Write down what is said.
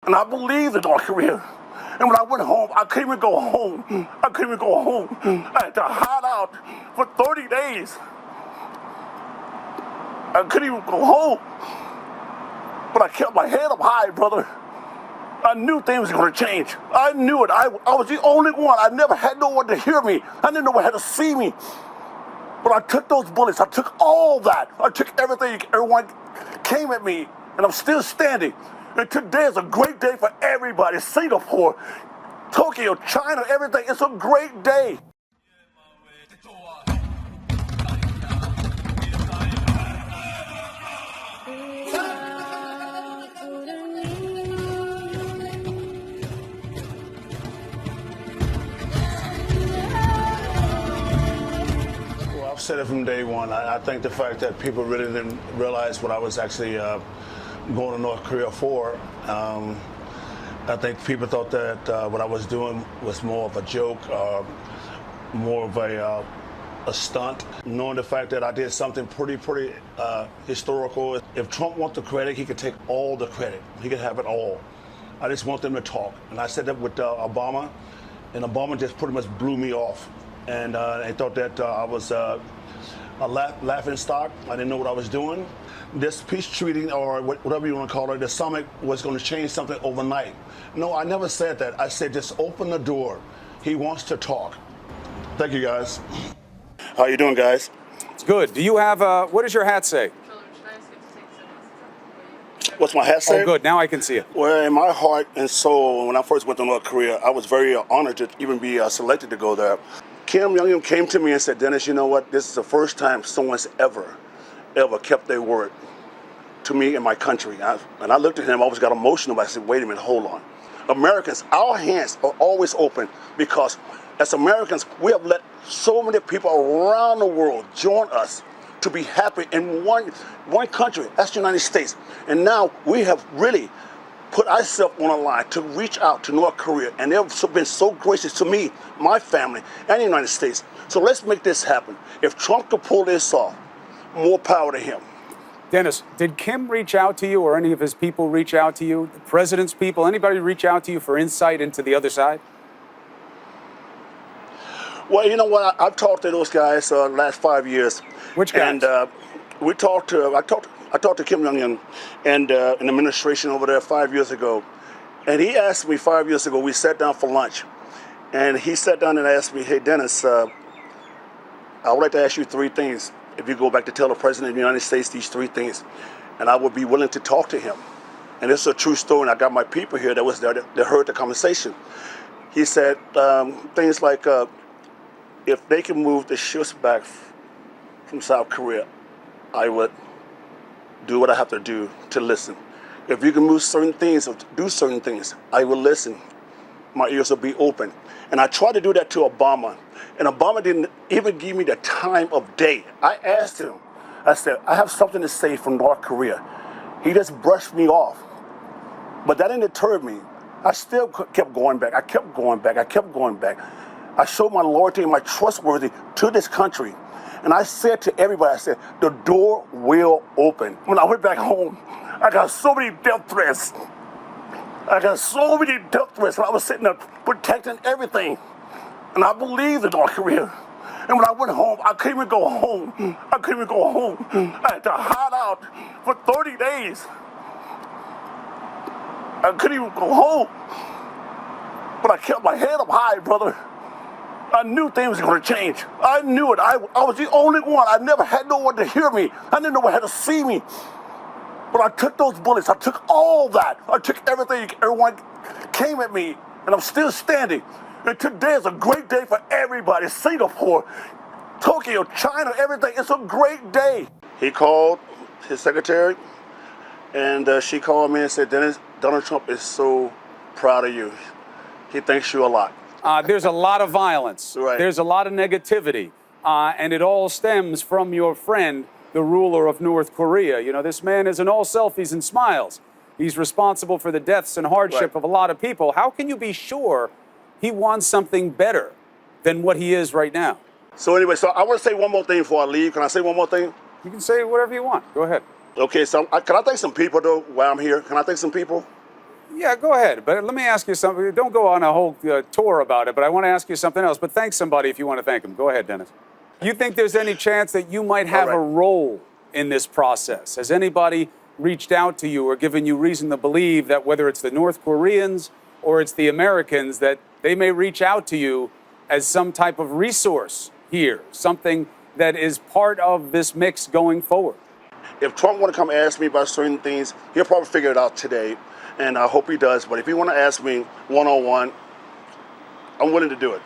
And I believed in North Korea. And when I went home, I couldn't even go home. I couldn't even go home. I had to hide out for 30 days. I couldn't even go home. But I kept my head up high, brother. I knew things were going to change. I knew it. I was the only one. I never had no one to hear me. I didn't know one had to see me. But I took those bullets. I took all that. I took everything. Everyone came at me, and I'm still standing. And today is a great day for everybody. Singapore, Tokyo, China, everything. It's a great day. I've said it from day one. I think the fact that people really didn't realize what I was actually going to North Korea for. I think people thought that what I was doing was more of a joke, more of a stunt. Knowing the fact that I did something pretty historical. If Trump wants the credit, he could take all the credit. He could have it all. I just want them to talk. And I said that with Obama, and Obama just pretty much blew me off. And I thought that I was a laughing stock. I didn't know what I was doing. This peace treaty, or whatever you want to call it, the summit was going to change something overnight. No, I never said that. I said just open the door. He wants to talk. Thank you, guys. How you doing, guys? It's good. Do you have, what does your hat say? What's my hat say? Oh, good. Now I can see it. Well, in my heart and soul, when I first went to North Korea, I was very honored to even be selected to go there. Kim Jong Un came to me and said, Dennis, you know what? This is the first time someone's ever kept their word to me in my country. And I looked at him, I always got emotional, but I said, wait a minute, hold on. Americans, our hands are always open because as Americans, we have let so many people around the world join us to be happy in one country, that's the United States. And now we have really put ourselves on a line to reach out to North Korea, and they've been so gracious to me, my family, and the United States. So let's make this happen. If Trump could pull this off, more power to him. Dennis, did Kim reach out to you, or any of his people reach out to you? The president's people, anybody reach out to you for insight into the other side? Well, you know what? I've talked to those guys the last 5 years. Which guys? And I talked to Kim Jong Un and an administration over there 5 years ago. And he asked me 5 years ago, we sat down for lunch. And he sat down and asked me, hey, Dennis, I would like to ask you three things. If you go back to tell the President of the United States these three things, and I would be willing to talk to him. And it's a true story, and I got my people here that was there that heard the conversation. He said things like, if they can move the ships back from South Korea, I would do what I have to do to listen. If you can move certain things or do certain things, I will listen. My ears will be open. And I tried to do that to Obama. And Obama didn't even give me the time of day. I asked him, I said, I have something to say from North Korea. He just brushed me off. But that didn't deter me. I still kept going back. I kept going back. I kept going back. I showed my loyalty and my trustworthy to this country. And I said to everybody, I said, the door will open. When I went back home, I got so many death threats. I got so many death threats. And I was sitting there protecting everything. And I believed in North Korea. And when I went home, I couldn't even go home. I couldn't even go home. I had to hide out for 30 days. I couldn't even go home. But I kept my head up high, brother. I knew things were going to change. I knew it. I was the only one. I never had no one to hear me. I didn't know one had to see me. But I took those bullets. I took all that. I took everything. Everyone came at me, and I'm still standing. And today is a great day for everybody. Singapore, Tokyo, China, everything. It's a great day. He called his secretary, and she called me and said, Dennis, Donald Trump is so proud of you. He thanks you a lot. There's a lot of violence. Right. There's a lot of negativity. And it all stems from your friend, the ruler of North Korea. You know, this man isn't all selfies and smiles. He's responsible for the deaths and hardship of a lot of people. How can you be sure he wants something better than what he is right now? So anyway, so I want to say one more thing before I leave. Can I say one more thing? You can say whatever you want. Go ahead. Okay, so can I thank some people, though, while I'm here? Can I thank some people? Yeah, go ahead. But let me ask you something. Don't go on a whole tour about it, but I want to ask you something else. But thank somebody if you want to thank him. Go ahead, Dennis. You think there's any chance that you might have a role in this process? Has anybody reached out to you or given you reason to believe that whether it's the North Koreans or it's the Americans, that they may reach out to you as some type of resource here, something that is part of this mix going forward? If Trump want to come ask me about certain things, he'll probably figure it out today, and I hope he does. But if he want to ask me one-on-one, I'm willing to do it.